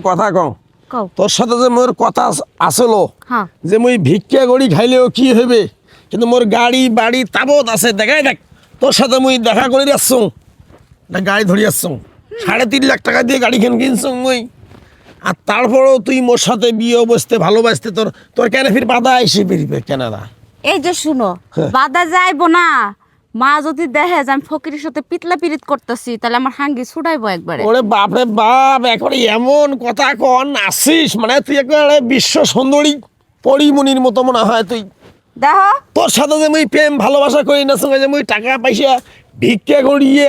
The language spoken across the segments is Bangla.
কথা কও কও তোর সাথে যে মোর কথা আসলো হ্যাঁ যে মুই ভিক্ষা করি খাইলেও কি হইবে কিন্তু মোর গাড়ি বাড়ি তাবত আছে দেখাই দেখ তোর সাথে মুই দেখা করে আসছো না গাড়ি ধরি আসছো 3.5 লাখ টাকা দিয়ে গাড়ি কিনছো মুই আর তারপরেও তুই মোর সাথে বিয়ে বসতে ভালোবাসতে তোর তোর কেন ফির বাধা এসে বেরিবে কেনাডা এই যে শুনো বাধা যাইবো না মা যদি দেখে যে আমি ফকিরের সাথে পিতলা পিরিত করতেছি তাহলে আমার হাঙ্গি ছুটাইবো একবারে ওরে বাপরে বাপ একবারে এমন কথা কন আসিস মানে তুই একবারে বিশ্ব সুন্দরী পরিমণির মতো মনে হয় তুই দেখো তোর সাথে যে মুই প্রেম ভালোবাসা করি না সঙ্গে যে মুই টাকা পয়সা ভিক্ষা করিয়ে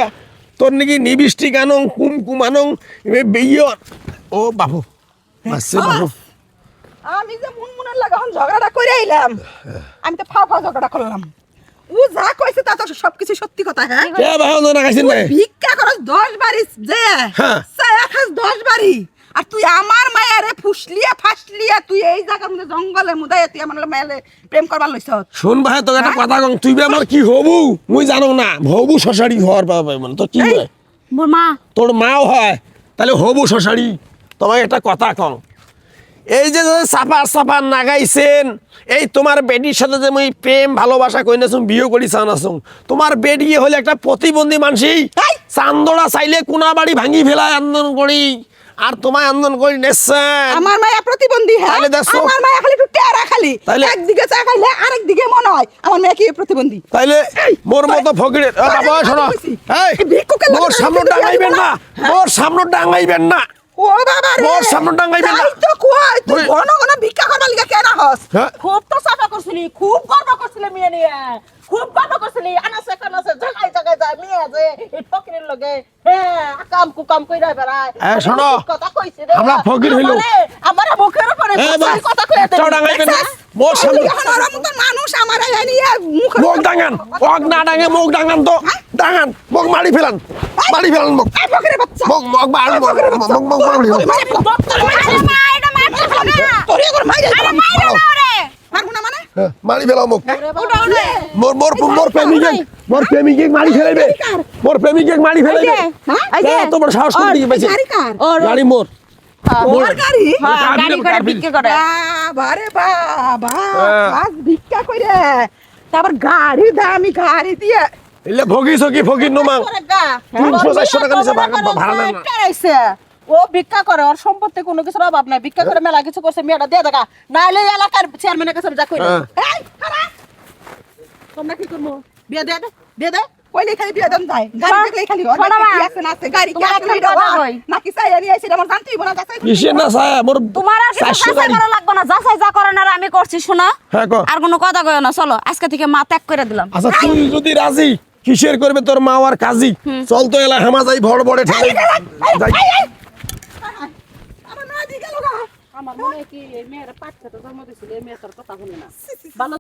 তোর নাকি নিবিষ্টি আনং কুমকুম আনং বিয়ে ও বাবু আসছে বাবু আমি যে মুনমুনের লাগা হন ঝগড়াটা করে আইলাম আমি তো ফাও ঝগড়া করলাম ও যা কইছে তা তো সবকিছু সত্যি কথা হ্যাঁ এ ভাই না খাইছেন না ভিক্ষা করস 10 বাড়ি যে হ্যাঁ। সায়া খাস 10 বাড়ি আর তুই আমার মায়ারে ফুসলিয়া ফাসলিয়া তুই এই জায়গার মধ্যে জঙ্গলের মধ্যে তুই আমার মায়ালে প্রেম করবার লইছ শুন ভাই তোকে একটা কথা কম তুই আমার কি হবু মুই জানো না হবু শশাড়ি হওয়ার পাবে মানে তো কি হয় মোর মা তোর মাও হয় তাহলে হবু শশাড়ি তোমায় একটা কথা কম এই যে সাপার নাগাইছেন এই তোমার বেটির সাথে যে মুই প্রেম ভালোবাসা কই নাছুম বিয়ে করি চানাছুম তোমার বেটি হলে একটা প্রতিবন্ধী মানসি চান্দোড়া চাইলে কোনা বাড়ি ভাঙি ফেলায় আন্দোলন করি আর তোমায় আন্দোলন করি নেছেন আমার মায়া প্রতিবন্ধী হ্যাঁ তাহলে দেখছো? আমার মায়া খালি একটু টেরা খালি তাহলে? একদিকে চা খাইলে আরেক দিকে মনে হয় আমার মায়া কি প্রতিবন্ধী তাইলে মোর মতো ফকিরের বাবা শোনো এই ভিক্ষুকের লাগে মোর সামনে বিয়ে ডাঙাইবেন দিব না মোর সামনে ডাঙাইবেন না ও বাবা রে মোর সামনে ডাঙাইবেন না তাই তো কই তুই ওই- ঘন ঘন ভিক্ষা করবার লাগা কেন হস হ্যাঁ খুব তো সাফা করছিলি খুব গর্ব করছিলি মেয়ে নিয়ে খুব গর্ব করছিলি আনাসে কানাসে জায়গায় জায়গায় যায় মেয়ে যে এই ফকিরের লগে হ্যাঁ কাম কুকাম কইরা বেড়ায় এ, শোনো, কথা কইছি রে আমরা ফকির হইলো। আমার মুখের উপরে এ, বা, কথা কইয়া চাও ডাঙাইবেন না মোর সামনে এখন ওর মতো মানুষ আমার নিয়ে মুখ মুখ ডাঙান ওক না ডাঙে মুখ ডাঙান তো ডাঙান মুখ মারি ফেলান মুখ এই ফকিরের বাচ্চা মুখ মুখ মারি মুখ মারি আরে মা এটা মারতেছ না তোর এগর মাইরে আরে মাইরো না ওরে পারবো না মানে মারি ফেলাও মুখ উঠো উঠো মোর প্রেমিকে মারি ফেলাইবে মোর প্রেমিকে মারি ফেলাইবে এই যে তোমার সাহস করে দিকে পাইছে গাড়ি কার গাড়ি মোর ওর গাড়ি হ্যাঁ, গাড়ি করে বিক্রি করে বাবা রে বাবা হ্যাঁ। আজ ভিক্ষা করে তারপর গাড়ি দামি গাড়ি দিয়ে এলে ভগিস কি ফকির নোমা 300-400 টাকা নিচে ভাড়া নেন না আইছে ও ভিক্ষা করে ওর সম্পত্তি কোনো কিছুর অভাব নাই ভিক্ষা করে মেলা কিছু করছে মেয়েটা দিয়ে দেখা নাইলে এলাকার চেয়ারম্যানের কাছে যা কইরা হ্যাঁ। এই খারা তোমরা কি করবো বিয়ে দিয়ে দে কইলে খালি বিয়ে দেন যায় গাড়ি দেখলে খালি ওর শোনো মা, কি আছে না আছে গাড়ি কি তোমার আছে একটা কথা কই। নাকি চাই আনি আইছে আমার জানতেই না যাচাই কিসের না ছায়া মোর তোমার আর কিছু 400 যাচাই গাড়ি করা লাগবে না যাচাই যা করেন আর আমি করছি শোনো হ্যাঁ কো আর কোনো কথা কইও না চলো আজকে থেকে মা ত্যাগ করে দিলাম আচ্ছা তুই যদি রাজি কিসের করবে তোর মা আর কাজী চল তো এলা হামা যাই ভড় বড়ে ঠেলে যাই আমার না দি গেল গা আমার মনে হয় কি এই মেয়ের পাঁচটা তো জন্ম দিছিল এই মেয়ে তোর কথা শুনে না ভালো